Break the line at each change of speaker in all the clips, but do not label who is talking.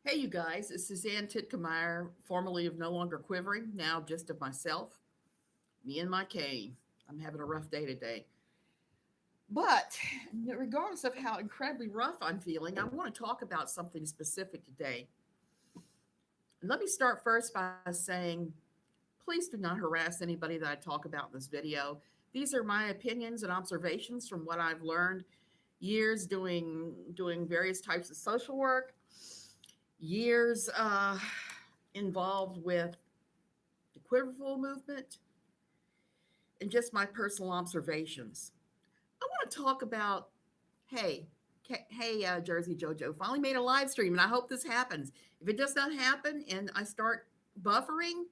Hey, you guys, it's Suzanne Titkemeyer, formerly of No Longer Quivering, now just of myself, me and my cane. I'm having a rough day today. But regardless of how incredibly rough I'm feeling, I want to talk about something specific today. And let me start first by saying please do not harass anybody that I talk about in this video. These are my opinions and observations from what I've learned years doing various types of social work, years involved with the Quiverfull movement, and just my personal observations. I want to talk about, hey, Jersey JoJo, finally made a live stream, and I hope this happens. If it does not happen and I start buffering,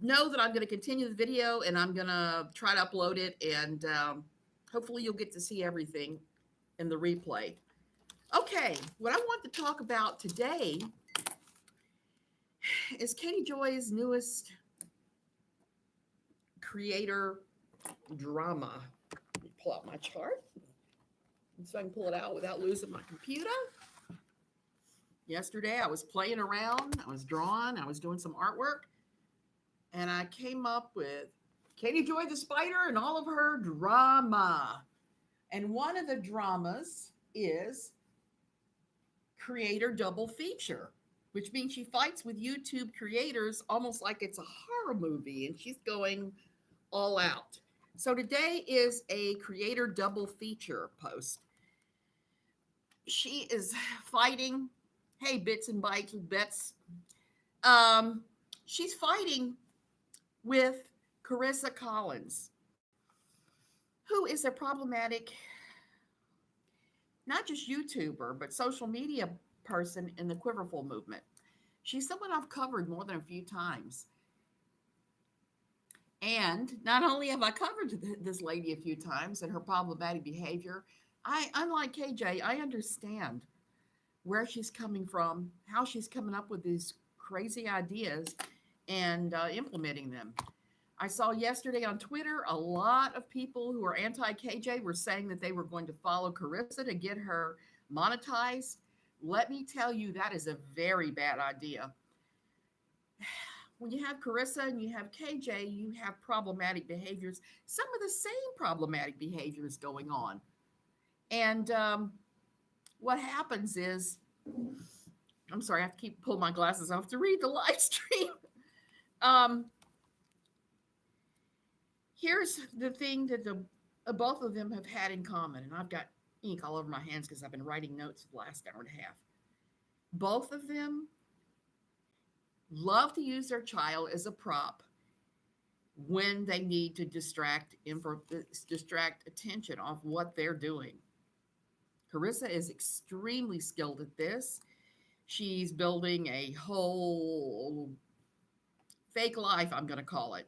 know that I'm going to continue the video and I'm going to try to upload it, and hopefully you'll get to see everything in the replay. Okay, what I want to talk about today is Katie Joy's newest creator drama. Let me pull out my chart so I can pull it out without losing my computer. Yesterday, I was playing around, I was drawing, I was doing some artwork, and I came up with Katie Joy the Spider and all of her drama. And one of the dramas is creator double feature, which means she fights with YouTube creators almost like it's a horror movie, and she's going all out. So today is a creator double feature post. She is fighting, hey, bits and bytes with bets. Um, she's fighting with Karissa Collins, who is a problematic, not just YouTuber, but social media person in the Quiverfull movement. She's someone I've covered more than a few times. And not only have I covered this lady a few times and her problematic behavior, unlike KJ, I understand where she's coming from, how she's coming up with these crazy ideas and implementing them. I saw yesterday on Twitter a lot of people who are anti KJ were saying that they were going to follow Karissa to get her monetized. Let me tell you, that is a very bad idea. When you have Karissa and you have KJ, you have problematic behaviors, some of the same problematic behaviors going on. And what happens is, I'm sorry, I have to keep pulling my glasses off to read the live stream. Um, Here's the thing that the both of them have had in common, and I've got ink all over my hands because I've been writing notes for the last hour and a half. Both of them love to use their child as a prop when they need to distract attention off what they're doing. Karissa is extremely skilled at this. She's building a whole fake life, I'm going to call it.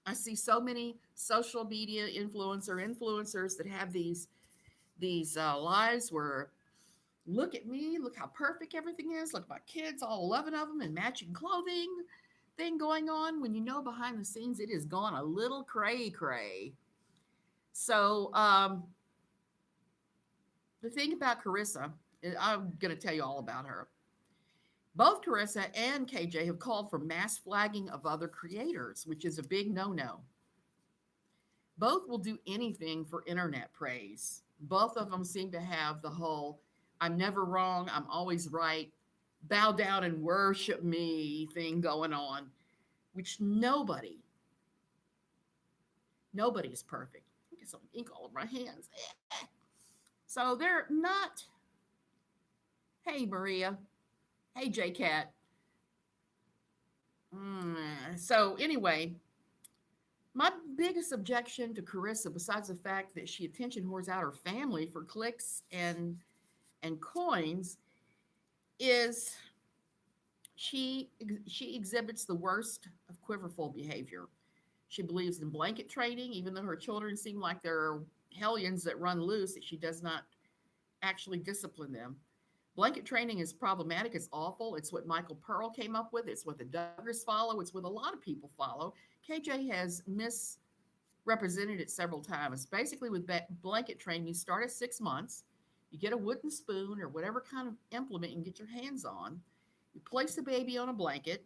I see so many social media influencers that have these lives where look at me, look how perfect everything is, look at my kids, all 11 of them in matching clothing thing going on. When you know behind the scenes, it has gone a little cray cray. So the thing about Karissa, I'm going to tell you all about her. Both Karissa and KJ have called for mass flagging of other creators, which is a big no-no. Both will do anything for internet praise. Both of them seem to have the whole I'm never wrong, I'm always right, bow down and worship me thing going on, which nobody is perfect. I get some ink all over my hands. So they're not, hey, Maria, hey, J-Cat. So anyway, my biggest objection to Karissa, besides the fact that she attention whores out her family for clicks and coins, is she exhibits the worst of Quiverfull behavior. She believes in blanket training, even though her children seem like they're hellions that run loose, that she does not actually discipline them. Blanket training is problematic. It's awful. It's what Michael Pearl came up with. It's what the Duggars follow. It's what a lot of people follow. KJ has misrepresented it several times. Basically, with blanket training, you start at 6 months. You get a wooden spoon or whatever kind of implement you can get your hands on. You place the baby on a blanket,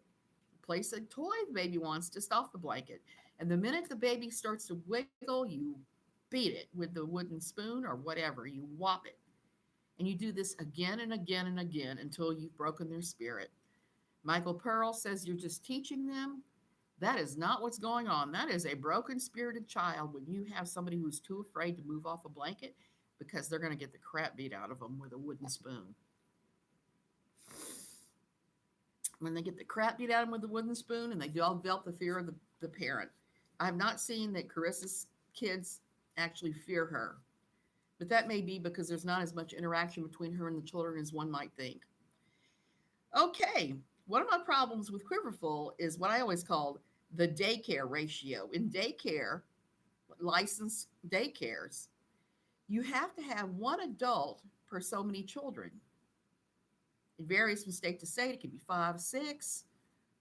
place a toy the baby wants just off the blanket. And the minute the baby starts to wiggle, you beat it with the wooden spoon or whatever. You whop it. And you do this again and again and again until you've broken their spirit. Michael Pearl says you're just teaching them. That is not what's going on. That is a broken spirited child when you have somebody who's too afraid to move off a blanket because they're going to get the crap beat out of them with a wooden spoon. When they get the crap beat out of them with a wooden spoon and they develop the fear of the parent. I have not seen that Carissa's kids actually fear her, but that may be because there's not as much interaction between her and the children as one might think. Okay, one of my problems with Quiverfull is what I always called the daycare ratio. In daycare, licensed daycares, you have to have one adult per so many children. It varies from state to state. It could be 5, 6,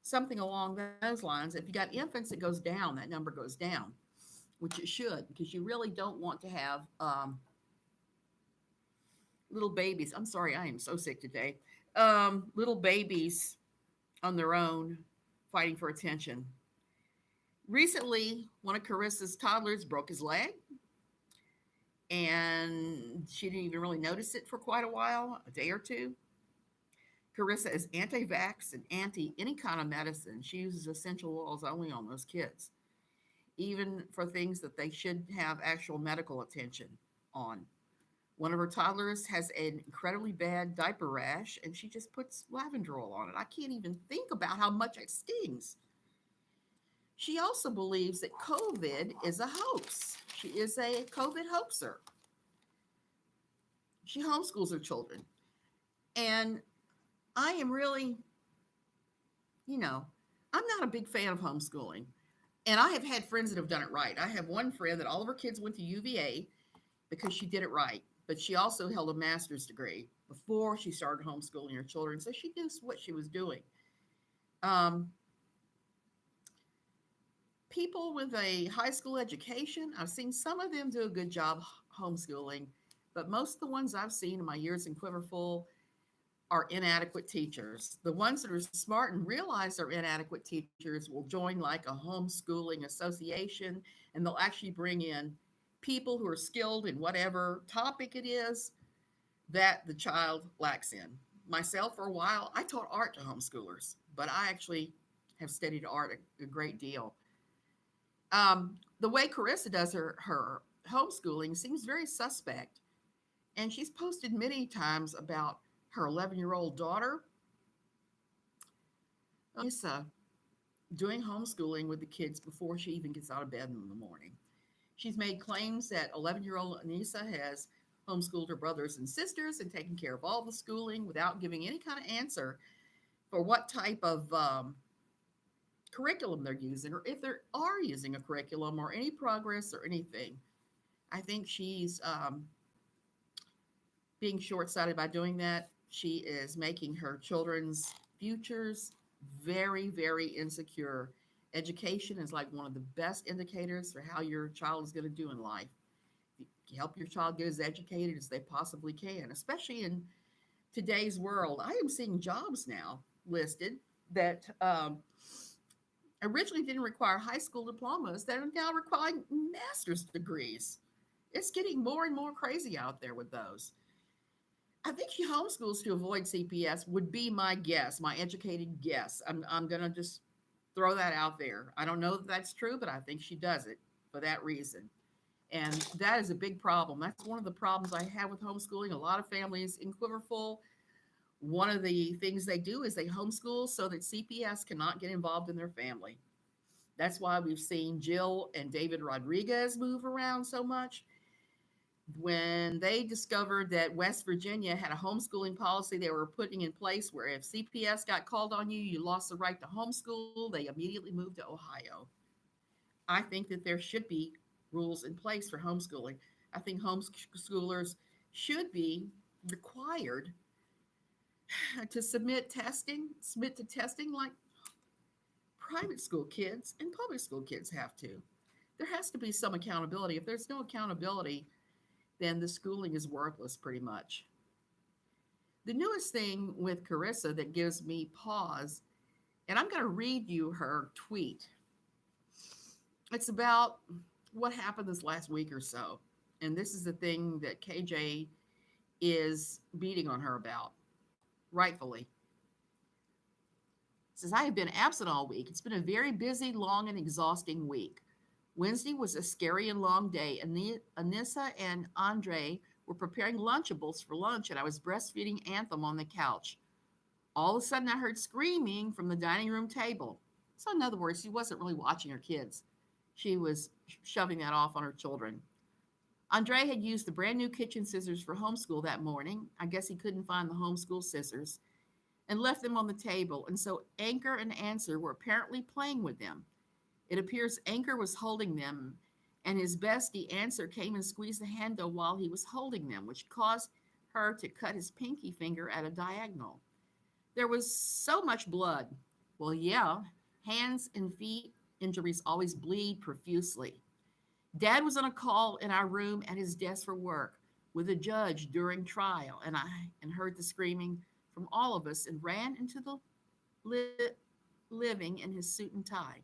something along those lines. If you got infants, it goes down. That number goes down, which it should, because you really don't want to have little babies. I'm sorry, I am so sick today. Little babies on their own fighting for attention. Recently, one of Carissa's toddlers broke his leg, and she didn't even really notice it for quite a while, a day or two. Karissa is anti-vax and anti any kind of medicine. She uses essential oils only on those kids, even for things that they should have actual medical attention on. One of her toddlers has an incredibly bad diaper rash, and she just puts lavender oil on it. I can't even think about how much it stings. She also believes that COVID is a hoax. She is a COVID hoaxer. She homeschools her children. And I am really, you know, I'm not a big fan of homeschooling. And I have had friends that have done it right. I have one friend that all of her kids went to UVA because she did it right. But she also held a master's degree before she started homeschooling her children. So she knew what she was doing. Um, People with a high school education, I've seen some of them do a good job homeschooling, but most of the ones I've seen in my years in Quiverfull are inadequate teachers. The ones that are smart and realize they're inadequate teachers will join like a homeschooling association, and they'll actually bring in people who are skilled in whatever topic it is that the child lacks in. Myself, for a while, I taught art to homeschoolers, but I actually have studied art a great deal. The way Karissa does her homeschooling seems very suspect. And she's posted many times about her 11-year-old daughter, Lisa, doing homeschooling with the kids before she even gets out of bed in the morning. She's made claims that 11-year-old Anissa has homeschooled her brothers and sisters and taken care of all the schooling without giving any kind of answer for what type of curriculum they're using, or if they are using a curriculum or any progress or anything. I think she's being short-sighted by doing that. She is making her children's futures very, very insecure. Education is like one of the best indicators for how your child is going to do in life. You help your child get as educated as they possibly can, especially in today's world. I am seeing jobs now listed that originally didn't require high school diplomas that are now requiring master's degrees. It's getting more and more crazy out there with those. I think she homeschools to avoid CPS would be my guess, my educated guess. I'm going to just throw that out there. I don't know that that's true, but I think she does it for that reason. And that is a big problem. That's one of the problems I have with homeschooling. A lot of families in Quiverfull, one of the things they do is they homeschool so that CPS cannot get involved in their family. That's why we've seen Jill and David Rodriguez move around so much. When they discovered that West Virginia had a homeschooling policy they were putting in place where if CPS got called on you, you lost the right to homeschool, they immediately moved to Ohio. I think that there should be rules in place for homeschooling. I think homeschoolers should be required to submit to testing like private school kids and public school kids have to. There has to be some accountability. If there's no accountability, then the schooling is worthless pretty much. The newest thing with Karissa that gives me pause, and I'm going to read you her tweet. It's about what happened this last week or so. And this is the thing that KJ is beating on her about, rightfully. It says, I have been absent all week. It's been a very busy, long, and exhausting week. Wednesday was a scary and long day. Anissa and Andre were preparing Lunchables for lunch, and I was breastfeeding Anthem on the couch. All of a sudden, I heard screaming from the dining room table. So, in other words, she wasn't really watching her kids. She was shoving that off on her children. Andre had used the brand new kitchen scissors for homeschool that morning. I guess he couldn't find the homeschool scissors and left them on the table. And so Anchor and Answer were apparently playing with them. It appears Anchor was holding them, and his bestie Answer came and squeezed the handle while he was holding them, which caused her to cut his pinky finger at a diagonal. There was so much blood. Well, yeah, hands and feet injuries always bleed profusely. Dad was on a call in our room at his desk for work with a judge during trial, and I heard the screaming from all of us and ran into the living in his suit and tie.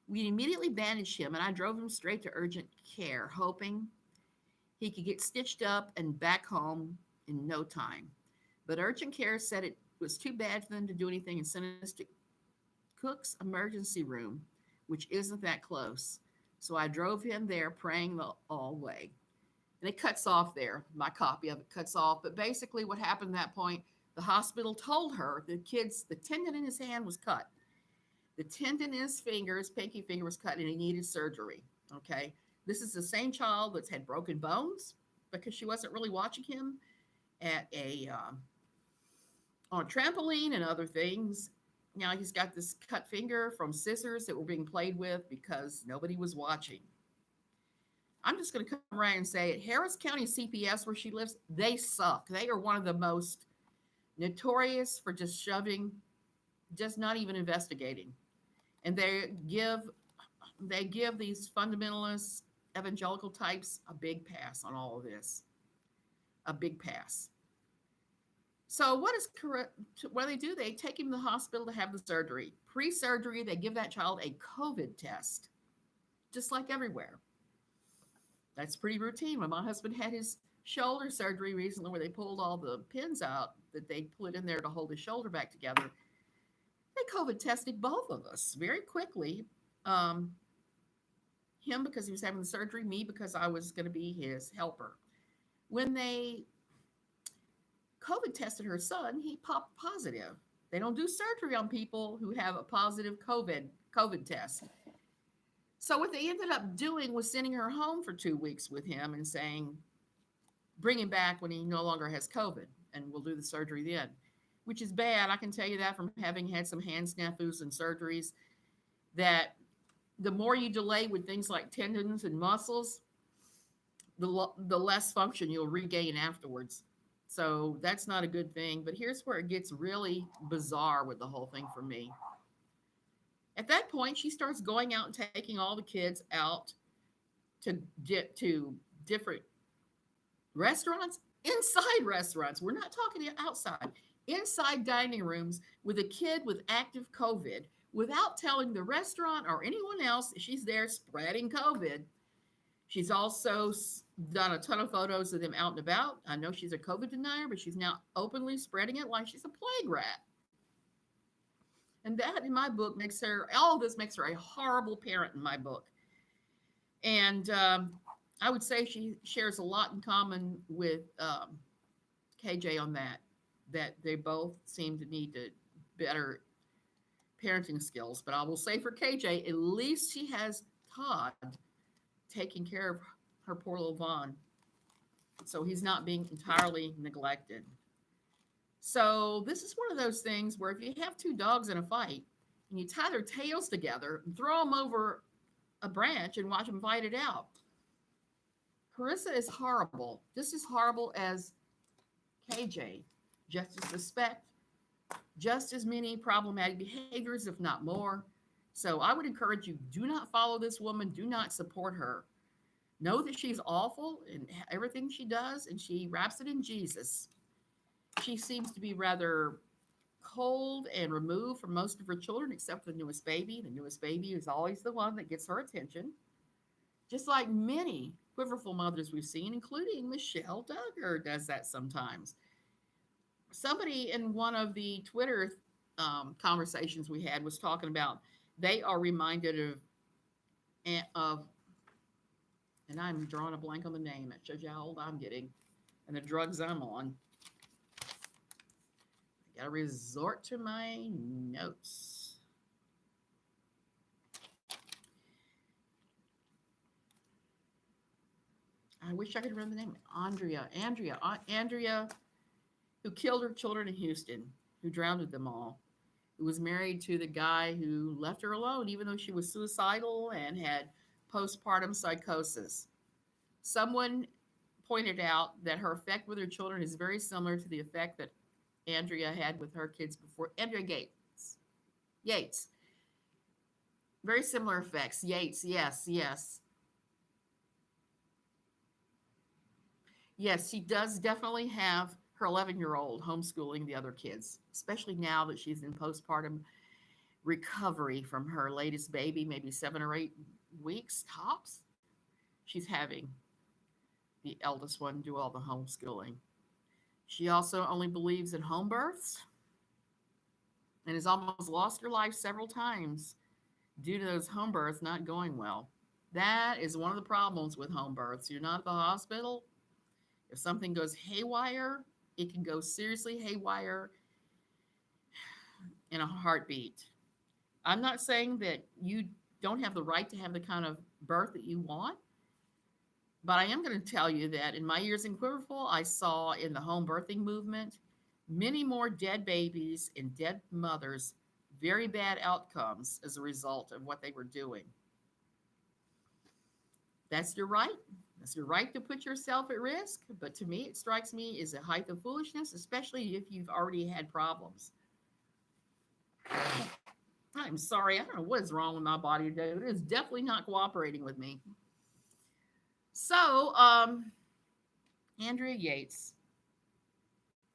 We immediately bandaged him, and I drove him straight to urgent care, hoping he could get stitched up and back home in no time. But urgent care said it was too bad for them to do anything and sent us to Cook's emergency room, which isn't that close. So I drove him there, praying the all way. And it cuts off there. My copy of it cuts off. But basically, what happened at that point, the hospital told her the tendon in his hand was cut. The tendon in his finger, his pinky finger was cut, and he needed surgery. Okay. This is the same child that's had broken bones because she wasn't really watching him at on a trampoline and other things. Now he's got this cut finger from scissors that were being played with because nobody was watching. I'm just going to come right and say it. Harris County CPS, where she lives, they suck. They are one of the most notorious for just shoving, just not even investigating. And they give these fundamentalist evangelical types a big pass on all of this. A big pass. So what do they do? They take him to the hospital to have the surgery. Pre-surgery, they give that child a COVID test, just like everywhere. That's pretty routine. When my husband had his shoulder surgery recently, where they pulled all the pins out that they put in there to hold his shoulder back together, they COVID tested both of us very quickly. Him because he was having the surgery, me because I was going to be his helper. When they COVID tested her son, he popped positive. They don't do surgery on people who have a positive COVID test. So what they ended up doing was sending her home for 2 weeks with him and saying, bring him back when he no longer has COVID, and we'll do the surgery then, which is bad. I can tell you that from having had some hand snafus and surgeries, that the more you delay with things like tendons and muscles, the less function you'll regain afterwards. So that's not a good thing. But here's where it gets really bizarre with the whole thing for me. At that point, she starts going out and taking all the kids out to different restaurants, inside restaurants. We're not talking outside. Inside dining rooms with a kid with active COVID without telling the restaurant or anyone else that she's there spreading COVID. She's also done a ton of photos of them out and about. I know she's a COVID denier, but she's now openly spreading it like she's a plague rat. And that, in my book, all of this makes her a horrible parent in my book. And I would say she shares a lot in common with KJ on that they both seem to need to better parenting skills. But I will say for KJ, at least she has Todd taking care of her poor little Vaughn. So he's not being entirely neglected. So this is one of those things where if you have two dogs in a fight and you tie their tails together and throw them over a branch and watch them fight it out. Karissa is horrible, just as horrible as KJ, just as suspect, just as many problematic behaviors, if not more. So I would encourage you, do not follow this woman. Do not support her. Know that she's awful in everything she does, and she wraps it in Jesus. She seems to be rather cold and removed from most of her children, except for the newest baby. The newest baby is always the one that gets her attention, just like many Quiverfull mothers we've seen, including Michelle Duggar does that sometimes. Somebody in one of the Twitter conversations we had was talking about they are reminded of, and I'm drawing a blank on the name. That shows you how old I'm getting and the drugs I'm on. I got to resort to my notes. I wish I could remember the name. Andrea, who killed her children in Houston, who drowned them all, who was married to the guy who left her alone, even though she was suicidal and had postpartum psychosis. Someone pointed out that her effect with her children is very similar to the effect that Andrea had with her kids before. Andrea Yates. Very similar effects. Yates, yes, yes. Yes, she does definitely have her 11-year-old homeschooling the other kids, especially now that she's in postpartum recovery from her latest baby, maybe 7 or 8 weeks tops. She's having the eldest one do all the homeschooling. She also only believes in home births and has almost lost her life several times due to those home births not going well. That is one of the problems with home births. You're not at the hospital. If something goes haywire, it can go seriously haywire in a heartbeat. I'm not saying that you don't have the right to have the kind of birth that you want, but I am going to tell you that in my years in Quiverfull, I saw in the home birthing movement many more dead babies and dead mothers, very bad outcomes as a result of what they were doing. That's your right. That's your right to put yourself at risk. But to me, it strikes me as a height of foolishness, especially if you've already had problems. I'm sorry. I don't know what is wrong with my body today, but it is definitely not cooperating with me. So, Andrea Yates.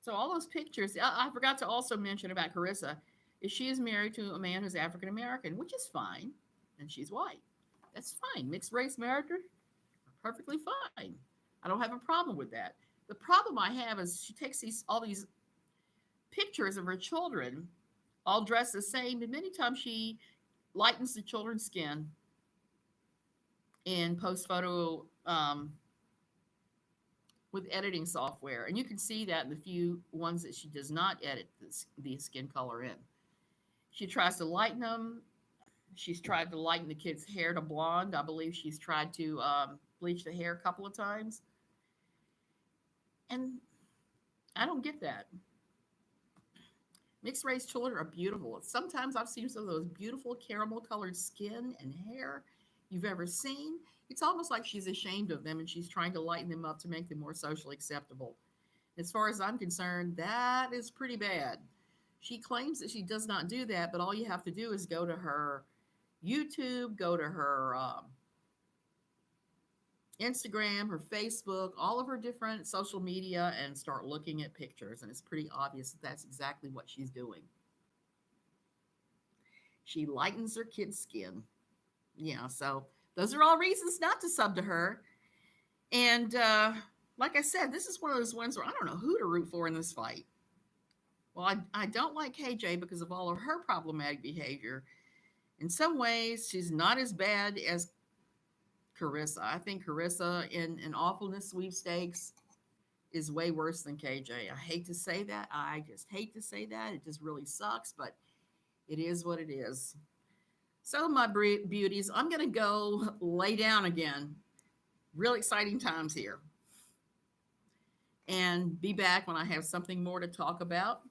So all those pictures, I forgot to also mention about Karissa, is she is married to a man who's African American, which is fine, and she's white. That's fine. Mixed race marriages are perfectly fine. I don't have a problem with that. The problem I have is she takes all these pictures of her children, all dressed the same, and many times she lightens the children's skin in post photo with editing software, and you can see that in the few ones that she does not edit the skin color in. She tries to lighten them. She's tried to lighten the kid's hair to blonde. I believe she's tried to bleach the hair a couple of times, and I don't get that. Mixed race children are beautiful. Sometimes I've seen some of those beautiful caramel colored skin and hair you've ever seen. It's almost like she's ashamed of them and she's trying to lighten them up to make them more socially acceptable. As far as I'm concerned, that is pretty bad. She claims that she does not do that, but all you have to do is go to her YouTube, go to her Instagram, her Facebook, all of her different social media, and start looking at pictures. And it's pretty obvious that that's exactly what she's doing. She lightens her kid's skin. Yeah, so those are all reasons not to sub to her. And like I said, this is one of those ones where I don't know who to root for in this fight. Well, I don't like KJ because of all of her problematic behavior. In some ways, she's not as bad as Karissa. I think Karissa in an awfulness sweepstakes is way worse than KJ. I hate to say that. I just hate to say that. It just really sucks, but it is what it is. So, my beauties, I'm going to go lay down again. Real exciting times here. And be back when I have something more to talk about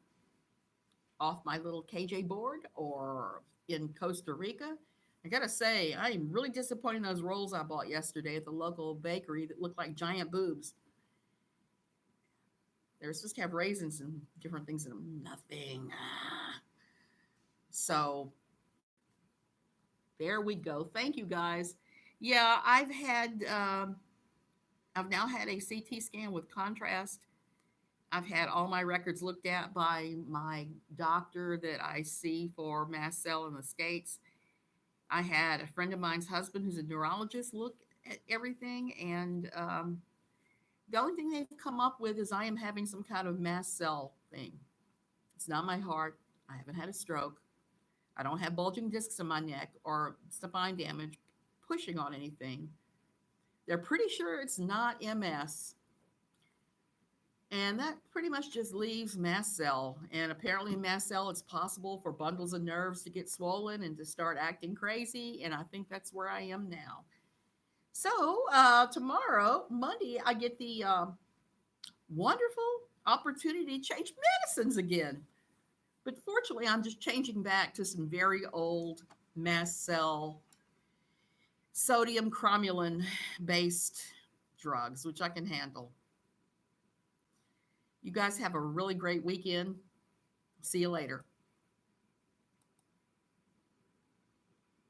off my little KJ board or in Costa Rica. I gotta say, I am really disappointed in those rolls I bought yesterday at the local bakery that looked like giant boobs. They were supposed to have raisins and different things in them. Nothing. So there we go. Thank you guys. Yeah, I've now had a CT scan with contrast I've had all my records looked at by my doctor that I see for mast cell in the States. I had a friend of mine's husband who's a neurologist look at everything, and the only thing they've come up with is I am having some kind of mast cell thing. It's not my heart. I haven't had a stroke. I don't have bulging discs in my neck or spine damage pushing on anything. They're pretty sure it's not MS. And that pretty much just leaves mast cell. And apparently, in mast cell, it's possible for bundles of nerves to get swollen and to start acting crazy. And I think that's where I am now. So, tomorrow, Monday, I get the wonderful opportunity to change medicines again. But fortunately, I'm just changing back to some very old mast cell sodium cromulin based drugs, which I can handle. You guys have a really great weekend. See you later.